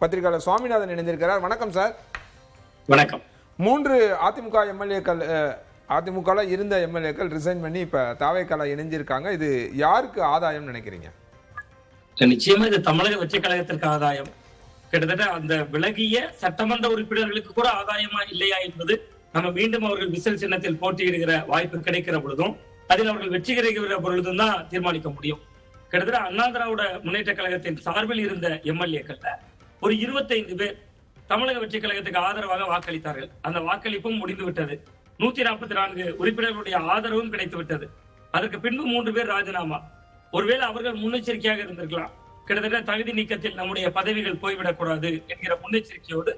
பத்திரிகையாளர் சுவாமிநாதன் இணைந்திருக்கிறார். வணக்கம் சார். வணக்கம். 3 அதிமுக எம்எல்ஏக்கள் அதிமுக இருந்த எம்எல்ஏக்கள் ரிசைன் பண்ணி இப்ப தாவேக்கால இணைஞ்சிருக்காங்க. இது யாருக்கு ஆதாயம் நினைக்கிறீங்க? நிச்சயமா இது தமிழக வெற்றி கழகத்திற்கு ஆதாயம். கிட்டத்தட்ட அந்த விலகிய சட்டமன்ற உறுப்பினர்களுக்கு கூட ஆதாயமா இல்லையா என்பது நம்ம மீண்டும் அவர்கள் விசில் சின்னத்தில் போட்டியிடுகிற வாய்ப்பு கிடைக்கிற பொழுதும் அதில் அவர்கள் வெற்றி கிடைக்கிற பொழுதும் தான் தீர்மானிக்க முடியும். கிட்டத்தட்ட அண்ணா திராவிட முன்னேற்ற கழகத்தின் சார்பில் இருந்த எம்எல்ஏக்கள்ல ஒரு 25 பேர் தமிழக வெற்றி கழகத்துக்கு ஆதரவாக வாக்களித்தார்கள். அந்த வாக்களிப்பும் முடிந்து விட்டது. 144 உறுப்பினர்களுடைய ஆதரவும் கிடைத்து விட்டது. அதற்கு பின்பு 3 பேர் ராஜினாமா. ஒருவேளை அவர்கள் முன்னெச்சரிக்கையாக இருந்திருக்கலாம். கிட்டத்தட்ட தகுதி நீக்கத்தில் நம்முடைய பதவிகள் போய்விடக் கூடாது என்கிற முன்னெச்சரிக்கையோடு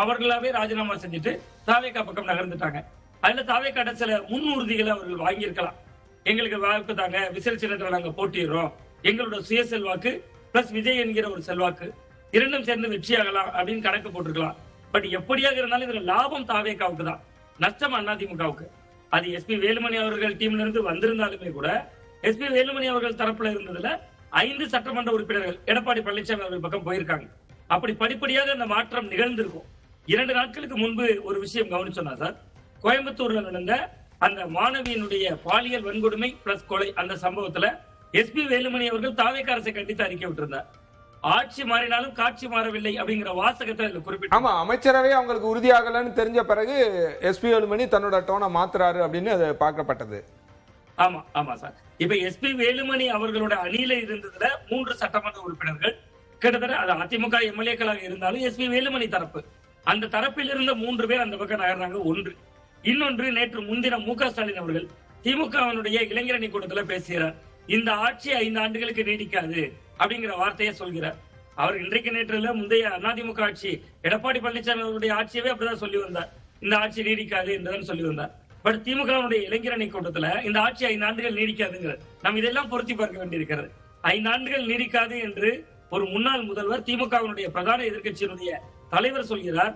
அவர்களாவே ராஜினாமா செஞ்சுட்டு தாவேகா பக்கம் நகர்ந்துட்டாங்க. அதுல தாவேகாட்ட சில முன்னுறுதிகளை அவர்கள் வாங்கியிருக்கலாம். எங்களுக்கு வாய்ப்பு தாங்க, விசில் சின்னத்தில் நாங்க போட்டிடுறோம், எங்களோட சுய செல்வாக்கு பிளஸ் விஜய் என்கிற ஒரு செல்வாக்கு இரண்டும் சேர்ந்து வெற்றியாகலாம் அப்படின்னு கணக்கு போட்டிருக்கலாம். பட் எப்படியாக இருந்தாலும் இதுல லாபம் தாவேகாவுக்கு தான், நஷ்டம் அதிமுகவுக்கு. அது எஸ்பி வேலுமணி அவர்கள் டீம்ல இருந்து வந்திருந்தாலுமே கூட எஸ்பி வேலுமணி அவர்கள் தரப்புல இருந்ததுல 5 சட்டமன்ற உறுப்பினர்கள் எடப்பாடி பழனிசாமி அவர்கள் பக்கம் போயிருக்காங்க. அப்படி படிப்படியாக அந்த மாற்றம் நிகழ்ந்திருக்கும். 2 நாட்களுக்கு முன்பு ஒரு விஷயம் கவனிச்சோம்னா சார், கோயம்புத்தூர்ல நடந்த அந்த மாணவியினுடைய பாலியல் வன்கொடுமை பிளஸ் கொலை அந்த சம்பவத்துல எஸ்பி வேலுமணி அவர்கள் தாவேகா அரசை கண்டித்து அறிக்கை விட்டிருந்தார். ஆட்சி மாறினாலும் காட்சி மாறவில்லை அப்படிங்கிற வாசகத்தை குறிப்பிட்டு, ஆமா, அமைச்சரவை அவங்களுக்கு உறுதியாகலன்னு தெரிஞ்ச பிறகு எஸ்பி வேலுமணி தன்னோட டோனை மாத்துறாரு அப்படின்னு அது பார்க்கப்பட்டது. ஆமா ஆமா சார். இப்ப எஸ்பி வேலுமணி அவர்களோட அணியில இருந்ததுல 3 சட்டமன்ற உறுப்பினர்கள் கிட்டத்தட்ட அது அதிமுக எம்எல்ஏக்களாக இருந்தாலும் எஸ்பி வேலுமணி தரப்பு, அந்த தரப்பில் இருந்த 3 பேர் அந்த பக்கம் நகர்றாங்க. ஒன்று. இன்னொன்று, நேற்று முன்தினம் மு க ஸ்டாலின் அவர்கள் திமுகவினுடைய இளைஞரணி கூட்டத்துல பேசுகிறார். இந்த ஆட்சி 5 ஆண்டுகளுக்கு நீடிக்காது அப்படிங்கிற வார்த்தையை சொல்கிறார். அவர் இன்றைக்கு நேற்றுல முந்தைய அதிமுக ஆட்சி எடப்பாடி பழனிசாமி அவருடைய ஆட்சியவே அப்படிதான் சொல்லி வந்தார். இந்த ஆட்சி நீடிக்காது என்றுதான் சொல்லி வந்தார். பட் திமுகவுடைய இளைஞரணி கூட்டத்துல இந்த ஆட்சி 5 ஆண்டுகள் நீடிக்காதுங்கிறது நம்ம இதெல்லாம் பொருத்தி பார்க்க வேண்டியிருக்கிறது. 5 ஆண்டுகள் நீடிக்காது என்று ஒரு முன்னாள் முதல்வர் திமுகவினுடைய பிரதான எதிர்கட்சியினுடைய தலைவர் சொல்கிறார்.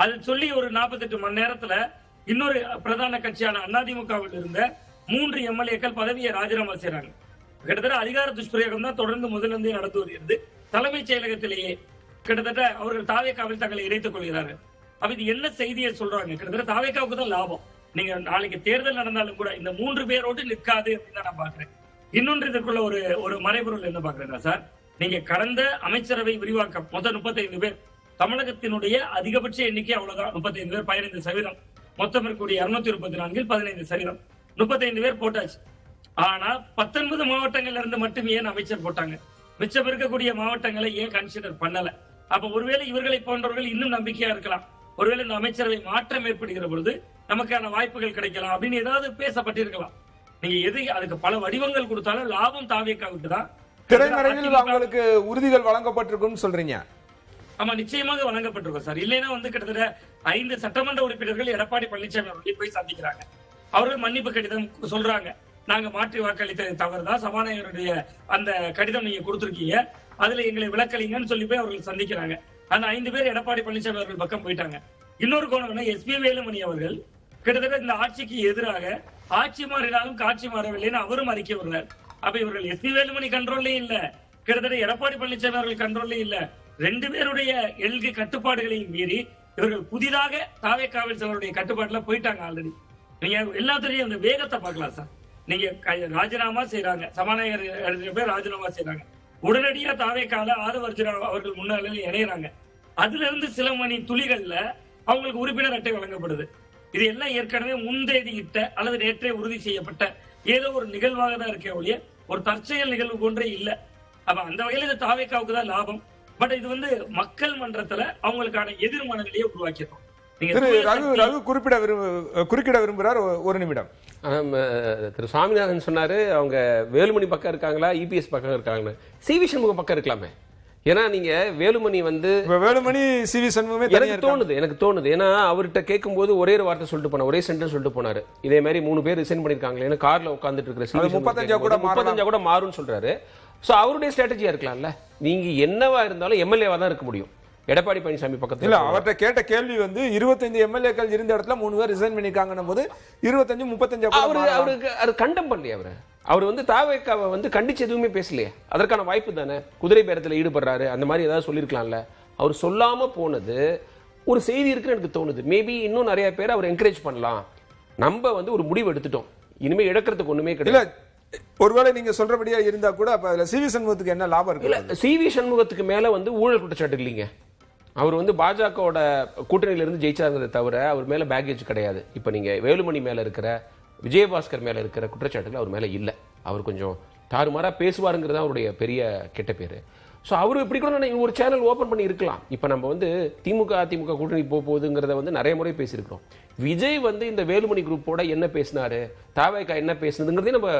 அது சொல்லி ஒரு 48 மணி நேரத்துல இன்னொரு பிரதான கட்சியான அதிமுகவில் இருந்த 3 எம்எல்ஏக்கள் பதவியை ராஜினாமா செய்யறாங்க. கிட்டத்தட்ட அதிகார துஷ்பிரயோகம் தான் தொடர்ந்து முதலிருந்தே நடந்து வருகிறது. தலைமைச் செயலகத்திலேயே கிட்டத்தட்ட அவர்கள் தாவேகாவில் தங்களை இணைத்துக் கொள்கிறார்கள். அப்ப இது என்ன செய்தியை சொல்றாங்க? கிட்டத்தட்ட தாவேகாவுக்கு தான் லாபம். நீங்க நாளைக்கு தேர்தல் நடந்தாலும் கூட இந்த 3 பேரோடு நிற்காது அப்படின்னு தான் நான் பாக்குறேன். இன்னொன்று இதற்குள்ள ஒரு மறைபொருள் என்ன பாக்குறேன்னா சார், நீங்க கடந்த அமைச்சரவை விரிவாக்கம் மொத்தம் 35 பேர், தமிழகத்தினுடைய அதிகபட்ச எண்ணிக்கை அவ்வளவுதான் 35 பேர், 15%. மொத்தம் இருக்கக்கூடிய 234 15%, 35 பேர் போட்டாச்சு. ஆனா 19 மாவட்டங்கள்ல இருந்து மட்டும் ஏன் அமைச்சர் போட்டாங்க? மிச்சம் இருக்கக்கூடிய மாவட்டங்களை ஏன் கன்சிடர் பண்ணல? அப்ப ஒருவேளை இவர்களை போன்றவர்கள் இன்னும் நம்பிக்கையா இருக்கலாம். ஒருவேளை இந்த அமைச்சரவை மாற்றம் ஏற்படுகிற பொழுது நமக்கான வாய்ப்புகள் கிடைக்கலாம் அப்படின்னு ஏதாவது பேசப்பட்டிருக்கலாம். நீங்க எது அதுக்கு பல வடிவங்கள் கொடுத்தாலும் லாபம் தாவேகாவுக்கு தான். திரைமறைவில் அவங்களுக்கு உறுதிகள் வழங்கப்பட்டிருக்கும் சொல்றீங்க? ஆமா, நிச்சயமாக வழங்கப்பட்டிருக்கும் சார். இல்லைன்னா கிட்டத்தட்ட 5 சட்டமன்ற உறுப்பினர்கள் எடப்பாடி பழனிசாமி அவர்களை போய் சந்திக்கிறாங்க. அவர்கள் மன்னிப்பு கடிதம் சொல்றாங்க. நாங்க மாற்றி வாக்களித்தது தவறுதான், சபாநாயகருடைய அந்த கடிதம் நீங்க கொடுத்திருக்கீங்க, அதுல எங்களை விளக்கலிங்கன்னு சொல்லி போய் அவர்கள் சந்திக்கிறாங்க. அந்த 5 பேர் எடப்பாடி பழனிசாமி அவர்கள் பக்கம் போயிட்டாங்க. இன்னொரு கோணம், எஸ்பி வேலுமணி அவர்கள் கிட்டத்தட்ட இந்த ஆட்சிக்கு எதிராக ஆட்சி மாறினாலும் காட்சி மாறவில்லைன்னு அவரும் அறிக்கை வருகிறார். அப்ப இவர்கள் எஸ்பி வேலுமணி கண்ட்ரோல்லே இல்ல, கிட்டத்தட்ட எடப்பாடி பழனிசாமி அவர்கள் கண்ட்ரோல்லே இல்ல. 2 பேருடைய எல்கை கட்டுப்பாடுகளையும் மீறி இவர்கள் புதிதாக தாவேகாவில் சிலருடைய கட்டுப்பாட்டுல போயிட்டாங்க. ஆல்ரெடி நீங்க எல்லாத்துலயும் அந்த வேகத்தை பார்க்கலாம் சார். நீங்க ராஜினாமா செய்யறாங்க, சபாநாயகர் பேர் ராஜினாமா செய்யறாங்க, உடனடியா தாவேகால ஆதவ அர்ஜுனா அவர்கள் முன்னாளில் இணையறாங்க. அதுல இருந்து சில மணி துளிகள்ல அவங்களுக்கு உறுப்பினர் அட்டை வழங்கப்படுது. இது எல்லாம் ஏற்கனவே முன்தேதியிட்ட அல்லது நேற்றே உறுதி செய்யப்பட்ட ஏதோ ஒரு நிகழ்வாக தான் இருக்கே ஒழிய ஒரு தற்செயல் நிகழ்வு போன்றே இல்ல. அப்ப அந்த வகையில இது தாவேகாவுக்கு தான் லாபம். பட் இது மக்கள் மன்றத்துல அவங்களுக்கான எதிர்மனநிலையை உருவாக்கிடும். குறுக்கிட விரும்புகிறார். ஒரு நிமிடம். திரு சுவாமிநாதன் சொன்னாரு அவங்க வேலுமணி பக்கம் இருக்காங்களா இபிஎஸ் பக்கம் இருக்காங்களா, சிவி சண்முகம் பக்கம் இருக்கலாமே. ஏன்னா நீங்க வேலுமணி வேலுமணி சிவி சண்முகமே எனக்கு தோணுது. ஏன்னா அவர்கிட்ட கேட்கும் போது ஒரே ஒரு வார்த்தை சொல்லிட்டு போனார், ஒரே சென்டென்ஸ் சொல்லிட்டு போனாரு, இதே மாதிரி 3 பேர் ரிசைன் பண்ணிருக்காங்களே, ஏன்னா கார்ல உட்காந்துட்டு இருக்கிற 35 கூட மாறும்னு சொல்றாரு. சோ அவருடைய ஸ்ட்ராட்டஜியா இருக்கலாம்ல. நீங்க என்னவா இருந்தாலும் எம்எல்ஏவா தான் இருக்க முடியும். எடப்பாடி பழனிசாமி பக்கத்துல இல்ல, அவர்கிட்ட கேட்ட கேள்வி 25 எம்எல்ஏக்கள் இருந்த இடத்துல 3 பேர் ரிசைன் பண்ணிருக்காங்கன்னும் போது 25 35 அவருக்கு கண்டம் பண்ணலையா அவரு? அவர் வந்து தாவேக்காவை வந்து கண்டிச்சு எதுவுமே பேசலையே. அதற்கான வாய்ப்பு தானே. குதிரை பேரத்தில் ஈடுபடுறாரு அந்த மாதிரி ஏதாவது சொல்லியிருக்கலாம்ல. அவர் சொல்லாம போனது ஒரு செய்தி இருக்குன்னு எனக்கு தோணுது. மேபி இன்னும் நிறைய பேர் அவர் என்கரேஜ் பண்ணலாம். நம்ம வந்து ஒரு முடிவு எடுத்துட்டோம், இனிமே இழக்கிறதுக்கு ஒண்ணுமே கிடையாது. ஒருவேளை நீங்க சொல்றபடியா இருந்தா கூட அப்ப அதுல சிவி சண்முகத்துக்கு என்ன லாபம் இருக்கு? இல்ல, சிவி சண்முகத்துக்கு மேல வந்து ஊழல் குற்றச்சாட்டு இல்லைங்க. அவர் வந்து பாஜகவோட கூட்டணியில இருந்து ஜெயிச்சாங்கிறத தவிர அவர் மேல பேக்கேஜ் கிடையாது. இப்ப நீங்க வேலுமணி மேல இருக்கிற, விஜயபாஸ்கர் மேல இருக்கிற குற்றச்சாட்டுகள் அவர் மேல இல்ல. அவர் கொஞ்சம் தாறுமாறா பேசுவாருங்கிறது அவருடைய பெரிய கெட்ட பேரு. ஸோ அவர் இப்படி கூட ஒரு சேனல் ஓப்பன் பண்ணி இருக்கலாம். இப்போ நம்ம வந்து திமுக அதிமுக கூட்டணி போகுதுங்கிறத வந்து நிறைய முறை பேசியிருக்கிறோம். விஜய் வந்து இந்த வேலுமணி குரூப்போட என்ன பேசினாரு, தாவேக்கா என்ன பேசுனதுங்கிறதையும் நம்ம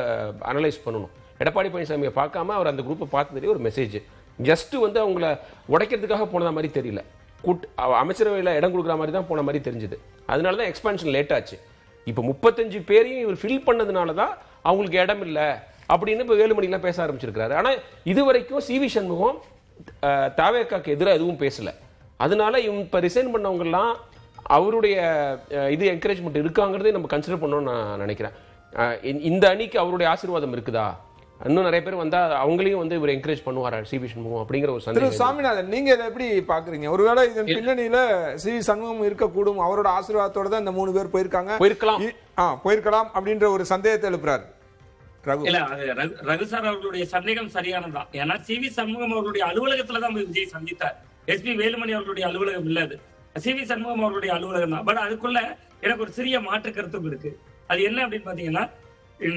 அனலைஸ் பண்ணணும். எடப்பாடி பழனிசாமியை பார்க்காம அவர் அந்த குரூப்பை பார்த்ததுலேயே ஒரு மெசேஜ் ஜஸ்ட் வந்து அவங்கள உடைக்கிறதுக்காக போனதா மாதிரி தெரியல. அமைச்சரவையில் இடம் கொடுக்குற மாதிரி தான் போன மாதிரி தெரிஞ்சுது. அதனால தான் எக்ஸ்பான்ஷன் லேட் ஆச்சு. இப்போ 35 பேரையும் இவர் ஃபில் பண்ணதுனால தான் அவங்களுக்கு இடம் இல்லை அப்படின்னு இப்போ வேலுமணிலாம் பேச ஆரம்பிச்சிருக்கிறாரு. ஆனால் இது வரைக்கும் சிவி சண்முகம் தாவேக்காக்கு எதிராக எதுவும் பேசல. அதனால இவங்க இப்போ ரிசைன் பண்ணவங்கலாம் அவருடைய இது என்கரேஜ்மெண்ட் இருக்காங்கிறதே நம்ம கன்சிடர் பண்ணணும்னு நான் நினைக்கிறேன். இந்த அணிக்கு அவருடைய ஆசீர்வாதம் இருக்குதா, இன்னும் நிறைய பேர் வந்தா அவங்களையும் வந்து இவர் என்கரேஜ் பண்ணுவாரா சிவி சண்முகம் அப்படிங்கிற ஒரு சந்தேகம். சாமிநாதன், நீங்க இதை எப்படி பாக்குறீங்க? ஒருவேளை இதன் பின்னணியில சிவி சண்முகம் இருக்கக்கூடும், அவரோட ஆசீர்வாதத்தோட தான் இந்த 3 பேர் போயிருக்கலாம் அப்படின்ற ஒரு சந்தேகத்தை எழுப்புறாரு. இல்ல, அது ரகு சார் அவர்களுடைய சந்தேகம் சரியானதான். ஏன்னா சிவி சண்முகம் அவர்களுடைய அலுவலகத்துல தான் விஜய் சந்தித்தார். எஸ்பி வேலுமணி அவர்களுடைய அலுவலகம் இல்ல, அது சிவி சண்முகம் அவர்களுடைய அலுவலகம் தான். பட் அதுக்குள்ள எனக்கு ஒரு சிறிய மாற்று கருத்தும் இருக்கு. அது என்ன அப்படின்னு பாத்தீங்கன்னா,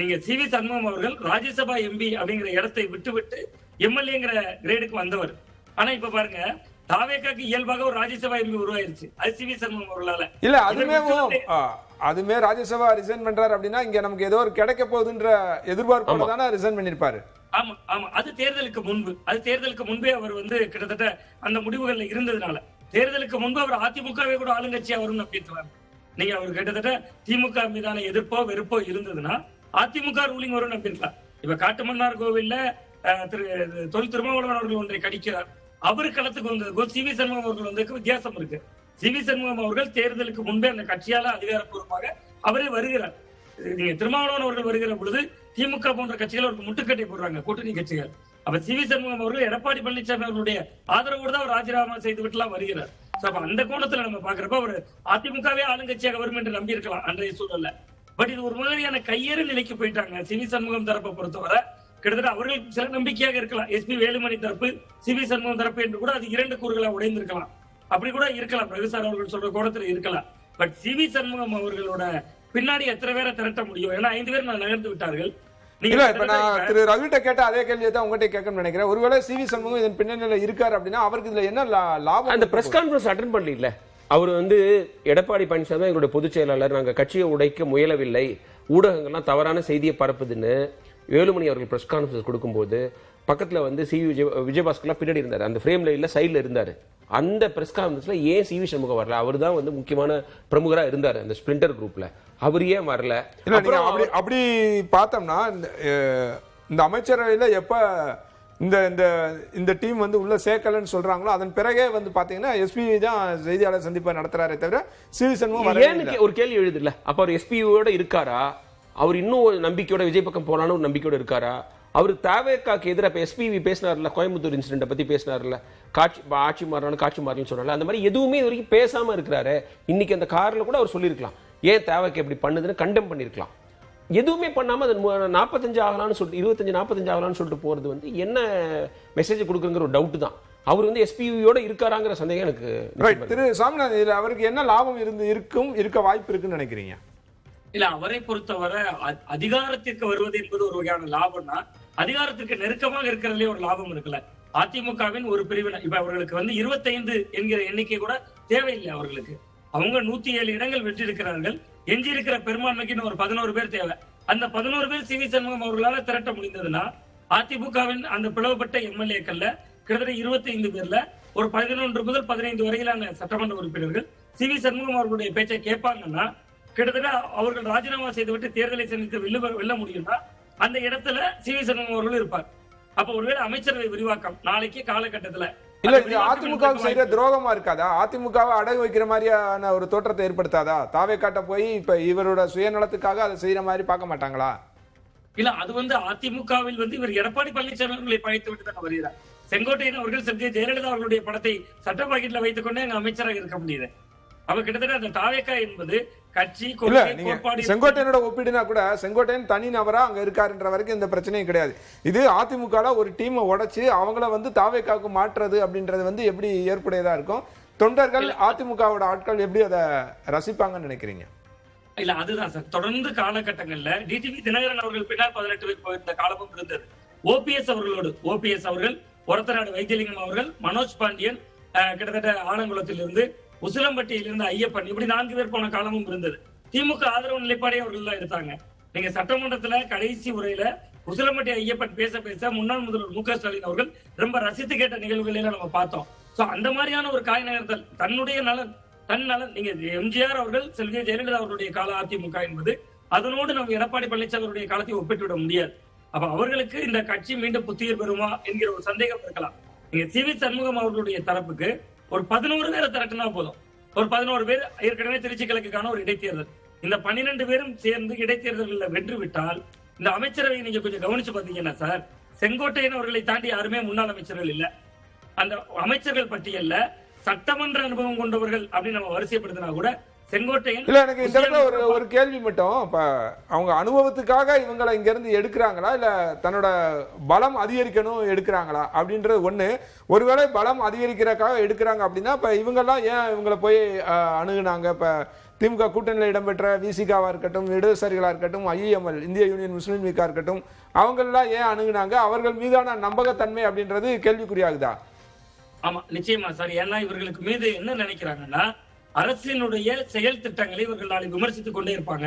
நீங்க சிவி சண்முகம் அவர்கள் ராஜ்யசபா எம்பி அப்படிங்கிற இடத்தை விட்டு எம்எல்ஏங்கிற கிரேடுக்கு வந்தவர். ஆனா இப்ப பாருங்க, தாவேக்காக்கு இயல்பாக ஒரு ராஜ்யசபா எம்பி உருவாயிருச்சு. அது சிவி சண்முகம் அவர்களால இல்ல. அதுமே ராஜ்யசபா ரிசைன் பண்றாரு அப்படின்னா இங்க நமக்கு ஏதோ ஒரு கிடைக்க போகுதுன்ற எதிர்பார்ப்போட தானே ரிசைன் பண்ணிருப்பாரு. ஆமா ஆமா, அது தேர்தலுக்கு முன்பே அவர் வந்து கிட்டத்தட்ட அந்த முடிவுகள்ல இருந்ததுனால தேர்தலுக்கு முன்பு அவர் அதிமுகவே கூட ஆளுங்கட்சியா வரும்னு நம்பியிருக்கிறார். நீங்க அவர் கிட்டத்தட்ட திமுக மீதான எதிர்ப்போ வெறுப்போ இருந்ததுன்னா அதிமுக ரூலிங் வரும்னு நம்பியிருக்கலாம். இப்ப காட்டுமன்னார் கோவில்ல தொல் திருமாவளவன் அவர்கள் ஒன்றை கடிக்கிறார். அவரு களத்துக்கு வந்ததுக்கும் சிவி சண்முகம் அவர்கள் வந்ததுக்கு வித்தியாசம் இருக்கு. சிவி சண்முகம் அவர்கள் தேர்தலுக்கு முன்பே அந்த கட்சியால அதிகாரப்பூர்வமாக அவரே வருகிறார். நீங்க திருமாவளவன் அவர்கள் வருகிற பொழுது திமுக போன்ற கட்சிகள் அவருக்கு முட்டுக்கட்டை போடுறாங்க, கூட்டணி கட்சிகள். அப்ப சிவி சண்முகம் அவர்கள் எடப்பாடி பழனிசாமி அவர்களுடைய ஆதரவோடு தான் அவர் ராஜினாமா செய்து விட்டுலாம் வருகிறார். அந்த கோணத்துல நம்ம பாக்குறப்ப அவர் அதிமுகவே ஆளுங்கட்சியாக வரும் என்று நம்பி இருக்கலாம் அன்றைய சூழல்ல. பட் இது ஒரு மாதிரியான கையேறு நிலைக்கு போயிட்டாங்க. சிவி சண்முகம் தரப்பை பொறுத்தவரை கிட்டத்தட்ட அவர்கள் சில நம்பிக்கையாக இருக்கலாம். எஸ்பி வேலுமணி தரப்பு, சிவி சண்முகம் தரப்பு என்று கூட அது 2 கூறுகளா உடைந்திருக்கலாம். அப்படி கூட இருக்கலாம், பிரகசார் அவர்கள் சொல்ற கோணத்துல இருக்கலாம். பட் சிவி சண்முகம் அவர்களோட பின்னாடி எத்தனை பேரை திரட்ட முடியும்? ஏன்னா 5 பேர் நகர்ந்து விட்டார்கள். நான் திரு ரவிட்ட கேட்ட அதே கேள்வியை தான் உங்ககிட்ட கேட்கணும்னு நினைக்கிறேன். ஒருவேளை சிவி சண்முகம் இதன் பின்னணியில இருக்காரு அப்படின்னா அவருக்கு இதுல என்ன லாபம்? அந்த பிரஸ் கான்ஃபரன்ஸ் அட்டெண்ட் பண்ணல. அவர் வந்து எடப்பாடி பழனிசாமி எங்களுடைய பொதுச் செயலாளர், நாங்கள் கட்சியை உடைக்க முயலவில்லை, ஊடகங்கள்லாம் தவறான செய்தியை பரப்புதுன்னு வேலுமணி அவர்கள் பிரஸ் கான்ஃபரன்ஸ் கொடுக்கும்போது பக்கத்தில் வந்து விஜயபாஸ்கர்லாம் பின்னாடி இருந்தார், அந்த ஃப்ரேம்ல இல்ல சைடில் இருந்தார். அந்த பிரஸ் கான்ஃபரன்ஸ்ல ஏன் சிவி சண்முகம் வரல? அவர் தான் வந்து முக்கியமான பிரமுகரா இருந்தார் அந்த ஸ்பிளிண்டர் குரூப்ல, அவர் ஏன் வரல? அப்படி பார்த்தோம்னா இந்த அமைச்சரவையில எப்ப இந்த டீம் வந்து உள்ள சேர்க்கலன்னு சொல்றாங்களோ அதன் பிறகே வந்து பாத்தீங்கன்னா எஸ்பி தான் செய்தியாளர் சந்திப்பை நடத்துறாரே தவிர சிவி சண்முகம் ஒரு கேள்வி எழுதுல. அப்ப அவர் எஸ்பியோட இருக்காரா? அவர் இன்னும் ஒரு நம்பிக்கையோட விஜய் பக்கம் போறான்னு ஒரு நம்பிக்கையோட இருக்காரா? அவர் தாவேக்காக்கு எதிராக எஸ்பிவி பேசினார்ல, கோயம்புத்தூர் இன்சிடென்ட்டை பத்தி பேசினார்ல, ஆட்சி மாறணும் காட்சி மாறணும்னு சொன்னார்ல, அந்த மாதிரி எதுவுமே இது வரைக்கும் பேசாம இருக்கிறாரு. இன்னைக்கு அந்த கார்ல கூட அவர் சொல்லியிருக்கலாம், ஏன் தாவேக்கு எப்படி பண்ணுதுன்னு கண்டெம் பண்ணிருக்கலாம். எதுவுமே பண்ணாம அது 45 ஆகலாம்னு சொல்லிட்டு 25-45 ஆகலாம்னு சொல்லிட்டு போறது வந்து என்ன மெசேஜ் கொடுக்குங்கிற ஒரு டவுட் தான். அவர் வந்து எஸ்பியோட இருக்காராங்கிற சந்தேகம் எனக்கு. திரு சாமிநாதன், அவருக்கு என்ன லாபம் இருக்க வாய்ப்பு இருக்குன்னு நினைக்கிறீங்க? இல்ல, அவரை பொறுத்தவரை அதிகாரத்திற்கு வருவது என்பது ஒரு வகையான லாபம்னா அதிகாரத்திற்கு நெருக்கமாக இருக்கிறதுலே ஒரு லாபம் இருக்குல்ல. அதிமுகவின் ஒரு பிரிவினர் இப்ப அவர்களுக்கு வந்து 25 என்கிற எண்ணிக்கை கூட தேவையில்லை. அவர்களுக்கு அவங்க 107 இடங்கள் வெற்றி இருக்கிறார்கள். எஞ்சி இருக்கிற பெரும்பான்மைக்கு ஒரு 11 பேர் தேவை. அந்த 11 பேர் சிவி சண்முகம் அவர்களால திரட்ட முடிந்ததுன்னா அதிமுகவின் அந்த பிளவுபட்ட எம்எல்ஏக்கள்ல கிட்டத்தட்ட 25 பேர்ல ஒரு 11 முதல் 15 வரையிலான சட்டமன்ற உறுப்பினர்கள் சிவி சண்முகம் அவர்களுடைய பேச்சை கேட்பாங்கன்னா கிட்டத்தட்ட அவர்கள் ராஜினாமா செய்துவிட்டு தேர்தலை சந்தித்து வெல்ல முடியும்னா அந்த இடத்துல சிவி சண்முகம் அவர்கள் இருப்பார். அப்ப ஒருவேளை அமைச்சரவை விரிவாக்கம் நாளைக்கு காலகட்டத்துல இல்ல, இது அதிமுக செய்யற துரோகமா இருக்காதா? அதிமுகவை அடகு வைக்கிற மாதிரியான ஒரு தோற்றத்தை ஏற்படுத்தாதா? தாவேக்காட்ட போய் இப்ப இவரோட சுயநலத்துக்காக அதை செய்யற மாதிரி பார்க்க மாட்டாங்களா? இல்ல அது வந்து அதிமுகவில் வந்து இவர் எடப்பாடி பழனிசாமி அவர்களை பழைத்து விட்டு தான் வருகிறார். செங்கோட்டையன் அவர்கள் செல்வி ஜெயலலிதா அவர்களுடைய படத்தை சட்ட பாக்கெட்ல வைத்துக் கொண்டே அங்க அமைச்சராக இருக்க முடியுது. அப்ப கிட்டத்தட்ட அந்த தாவேக்கா என்பது கட்சி கோட்பாடு. செங்கோட்டையனோட ஒப்பிடுனா கூட செங்கோட்டையன் தனி நபரா அங்க இருக்காருன்ற வரைக்கும் இந்த பிரச்சனையும் கிடையாது. இது அதிமுக ஒரு டீமை உடைச்சு அவங்கள வந்து தாவேக்காவுக்கு மாற்றுறது அப்படின்றது வந்து எப்படி ஏற்புடையதா இருக்கும்? தொண்டர்கள் அதிமுகவோட ஆட்கள் எப்படி அதை ரசிப்பாங்கன்னு நினைக்கிறீங்க? இல்ல அதுதான் சார், தொடர்ந்து காலகட்டங்கள்ல டிடிவி தினகரன் அவர்கள் பின்னால் 18 பேர் போயிருந்த காலமும் இருந்தது. ஓபிஎஸ் அவர்கள், ஒரத்தநாடு வைத்தியலிங்கம் அவர்கள், மனோஜ் பாண்டியன், கிட்டத்தட்ட ஆலங்குளத்திலிருந்து, உசிலம்பட்டியிலிருந்து ஐயப்பன், இப்படி 4 பேர் போன காலமும் இருந்தது. திமுக ஆதரவு நிலைப்பாடே அவர்கள் தான் எடுத்தாங்க. நீங்க சட்டமன்றத்துல கடைசி உரையில உசிலம்பட்டி ஐயப்பன் பேச முன்னாள் முதல்வர் மு க ஸ்டாலின் அவர்கள் ரொம்ப ரசித்து கேட்ட நிகழ்வுகளை நம்ம பார்த்தோம். சோ அந்த மாதிரியான ஒரு காய் நகர்த்தல், தன்னுடைய நலன் நீங்க எம்ஜிஆர் அவர்கள் செல்வி ஜெயலலிதா அவர்களுடைய கால அதிமுக என்பது அதனோடு நம்ம எடப்பாடி பழனிசாமி அவருடைய காலத்தை ஒப்பிட்டு விட முடியாது. அப்ப அவர்களுக்கு இந்த கட்சி மீண்டும் புத்துயிர் பெறுமா என்கிற ஒரு சந்தேகம் இருக்கலாம். நீங்க சி.வி. சண்முகம் அவர்களுடைய தரப்புக்கு ஒரு 11 பேரை திரட்டினா போதும். ஒரு 11 பேர் ஏற்கனவே திருச்சி கிழக்குக்கான ஒரு இடைத்தேர்தல், இந்த 12 பேரும் சேர்ந்து இடைத்தேர்தலில் வென்று விட்டால் இந்த அமைச்சரவை நீங்க கொஞ்சம் கவனிச்சு பாத்தீங்கன்னா சார், செங்கோட்டையன் அவர்களை தாண்டி யாருமே முன்னாள் அமைச்சர்கள் இல்ல. அந்த அமைச்சர்கள் பட்டியல்ல சட்டமன்ற அனுபவம் கொண்டவர்கள் அப்படின்னு நம்ம வரிசைப்படுத்தினா கூட செங்கோட்டையன் இல்ல. எனக்கு இந்த இடத்துல ஒரு கேள்வி மட்டும், இப்ப அவங்க அனுபவத்துக்காக இவங்களை இங்க இருந்து எடுக்கிறாங்களா இல்ல தன்னோட பலம் அதிகரிக்கணும் எடுக்கிறாங்களா அப்படின்றது ஒண்ணு. ஒருவேளை பலம் அதிகரிக்கிறதுக்காக எடுக்கிறாங்க அப்படின்னா இப்ப இவங்கெல்லாம் ஏன் இவங்களை போய் அணுகுனாங்க? இப்ப திமுக கூட்டணியில் இடம்பெற்ற விசிகாவா இருக்கட்டும், இடதுசாரிகளா இருக்கட்டும், ஐஎம்எல் இந்திய யூனியன் முஸ்லீம் லீக்கா இருக்கட்டும், அவங்கெல்லாம் ஏன் அணுகுனாங்க? அவர்கள் மீதான நம்பகத்தன்மை அப்படின்றது கேள்விக்குறியாகுதா? ஆமா, நிச்சயமா சார். ஏன்னா இவர்களுக்கு மீது என்ன நினைக்கிறாங்கன்னா, அரசினுடைய செயல் திட்டங்களை இவர்கள் நாளை விமர்சித்துக் கொண்டே இருப்பாங்க.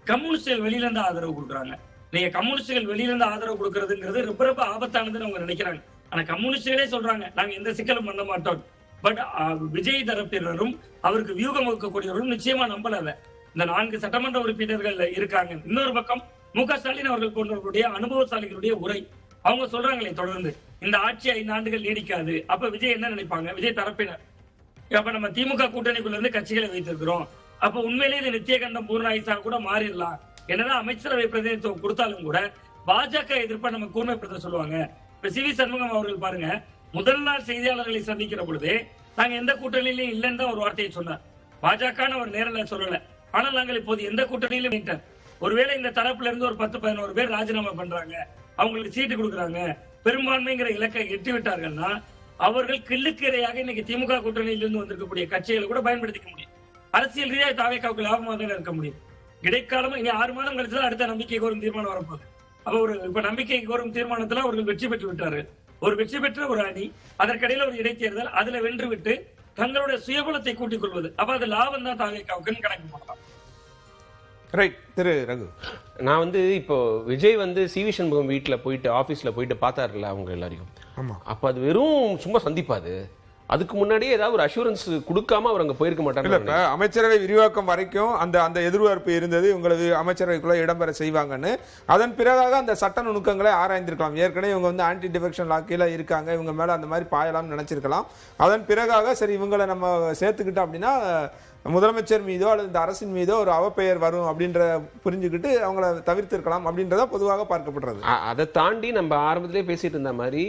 கம்யூனிஸ்டுகள் வெளியில இருந்து ஆதரவு கொடுக்குறாங்க. நீங்க கம்யூனிஸ்டுகள் வெளியில இருந்து ஆதரவு கொடுக்கறதுங்கிறது ரொம்ப ரொம்ப ஆபத்தானதுன்னு அவங்க நினைக்கிறாங்க. ஆனா கம்யூனிஸ்டுகளே சொல்றாங்க நாங்க எந்த சிக்கலும் பண்ண மாட்டோம். பட் விஜய் தரப்பினரும் அவருக்கு வியூகம் வகுக்கக்கூடியவர்களும் நிச்சயமா நம்பல. இந்த 4 சட்டமன்ற உறுப்பினர்கள் இருக்காங்க. இன்னொரு பக்கம் மு க ஸ்டாலின் அவர்கள் போன்றவர்களுடைய அனுபவசாலிகளுடைய உரை, அவங்க சொல்றாங்களே தொடர்ந்து இந்த ஆட்சி 5 ஆண்டுகள் நீடிக்காது. அப்ப விஜய் என்ன நினைப்பாங்க? விஜய் தரப்பினர் அப்ப நம்ம திமுக கூட்டணிக்குள்ள இருந்து கட்சிகளை வைத்திருக்கிறோம், அப்ப உண்மையிலேயே இது நித்தியகண்டம் பூர்ணாயிசா கூட மாறிடலாம். என்னதான் அமைச்சரவை பிரதிநிதித்துவம் கொடுத்தாலும் கூட பாஜக எதிர்ப்பா நம்ம கூர்மைப்படுத்த சொல்லுவாங்க. இப்ப சி.வி. சண்முகம் அவர்கள் பாருங்க, முதல் நாள் செய்தியாளர்களை சந்திக்கிற பொழுது நாங்க எந்த கூட்டணியிலும் இல்லைன்னு தான் ஒரு வார்த்தையை சொன்னார். பாஜக அவர் நேரில் சொல்லல. ஆனால் நாங்கள் இப்போது எந்த கூட்டணியிலும் நீட்டார். ஒருவேளை இந்த தரப்புல இருந்து ஒரு 10-11 பேர் ராஜினாமா பண்றாங்க, அவங்களுக்கு சீட்டு கொடுக்குறாங்க, பெரும்பான்மைங்கிற இலக்கை எட்டி விட்டார்கள்னா அவர்கள் கிள்ளுக்கு இரையாக இன்னைக்கு திமுக கூட்டணியிலிருந்து வந்திருக்கக்கூடிய கட்சிகளை கூட பயன்படுத்திக்க முடியும். அரசியல் ரீதியாக தாவேக்காவுக்கு லாபமாக தான் இருக்க முடியும். இடைக்காலமா இனி 6 மாதம் கழிச்சுதான் அடுத்த நம்பிக்கை கோரும் தீர்மானம் வரப்போகுது. அப்ப இப்ப நம்பிக்கை கோரும் தீர்மானத்துல அவர்கள் வெற்றி பெற்று விட்டார்கள். ஒரு வெற்றி பெற்ற ஒரு அணி, அதற்கிடையில ஒரு இடைத்தேர்தல், அதுல வென்று விட்டு தங்களுடைய சுயபலத்தை கூட்டிக் கொள்வது, அப்ப அது லாபம் தான் தாவேக்காவுக்குன்னு கணக்கு பண்ணலாம். ரைட். திரு ரகு, நான் வந்து இப்போ விஜய் வந்து சி.வி. சண்முகம் வீட்டில் போயிட்டு ஆஃபீஸில் போயிட்டு பார்த்தாருல அவங்க எல்லாரையும். ஆமா. அப்போ அது வெறும் சும்மா சந்திப்பாது, அதுக்கு முன்னாடியே ஏதாவது ஒரு அஷூரன்ஸ் கொடுக்காம அவர் அங்க போயிருக்க மாட்டாங்க. அமைச்சரவை விரிவாக்கம் வரைக்கும் அந்த எதிர்பார்ப்பு இருந்தது, உங்களது அமைச்சரவைக்குள்ள இடம்பெற செய்வாங்கன்னு. அதன் பிறகாக அந்த சட்ட நுணுக்கங்களை ஆராய்ந்திருக்கலாம். ஏற்கனவே இவங்க வந்து ஆன்டி டிஃபெக்ஷன் லா கீழே இருக்காங்க, இவங்க மேல அந்த மாதிரி பாயலாம்னு நினைச்சிருக்கலாம். அதன் பிறகாக சரி இவங்களை நம்ம சேர்த்துக்கிட்டோம் அப்படின்னா முதலமைச்சர் மீதோ அல்லது இந்த அரசின் மீதோ ஒரு அவப்பெயர் வரும் அப்படின்ற புரிஞ்சுக்கிட்டு அவங்கள தவிர்த்திருக்கலாம் அப்படின்றத பொதுவாக பார்க்கப்படுறது. அதை தாண்டி நம்ம ஆரம்பத்திலே பேசிட்டு இருந்த மாதிரி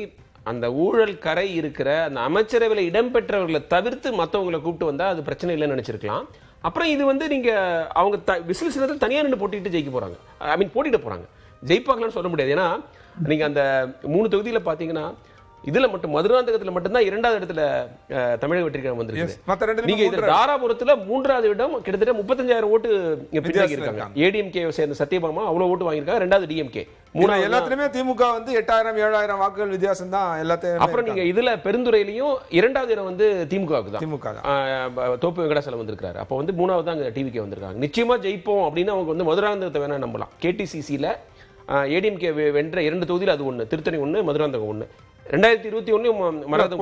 அந்த ஊழல் கரை இருக்கிற அந்த அமைச்சரவையில் இடம்பெற்றவர்களை தவிர்த்து மற்றவங்களை கூப்பிட்டு வந்தா அது பிரச்சனை இல்லைன்னு நினைச்சிருக்கலாம். அப்புறம் இது வந்து நீங்க அவங்க விசில் சின்னத்தில் தனியாக நின்று போட்டிட்டு ஜெயிக்க போறாங்க, ஐ மீன் போட்டிட்டு போறாங்க, ஜெயிப்பாங்களான்னு சொல்ல முடியாது. ஏன்னா நீங்க அந்த 3 தொகுதியில பாத்தீங்கன்னா இதுல மட்டும் மதுராந்தகத்துல மட்டும்தான் 2வது இடத்துல தமிழக வெற்றிக்கழகம் வந்திருக்கு. நீங்க இது தாராபுரத்துல 3வது இடம், கிட்டத்தட்ட 35,000 ஓட்டு இருக்காங்க. ஏடிஎம்கே சேர்ந்த சத்யபாமா அவ்வளவு ஓட்டு வாங்கியிருக்காங்க. 2வது டிஎம்கே, 3வது எல்லாத்துலயுமே திமுக வந்து 8,000-7,000 வாக்குகள் வித்தியாசம் தான் எல்லாத்தையும். அப்புறம் நீங்க இதுல பெருந்துறையிலையும் 2வது இடம் வந்து திமுகவுக்கு தான், திமுக தோப்பு வெங்கடாசலம் வந்திருக்காரு. அப்ப வந்து 3வது தான் டிவிகே வந்திருக்காங்க. நிச்சயமா ஜெயிப்போம் அப்படின்னு அவங்க வந்து மதுராந்தகத்தை வேணா நம்பலாம். கேடிசிசில ஏடிஎம்கே வென்ற 2 தொகுதியில் அது 1, திருத்தணி 1, மதுராந்தகம் 1. 2021 மராதம்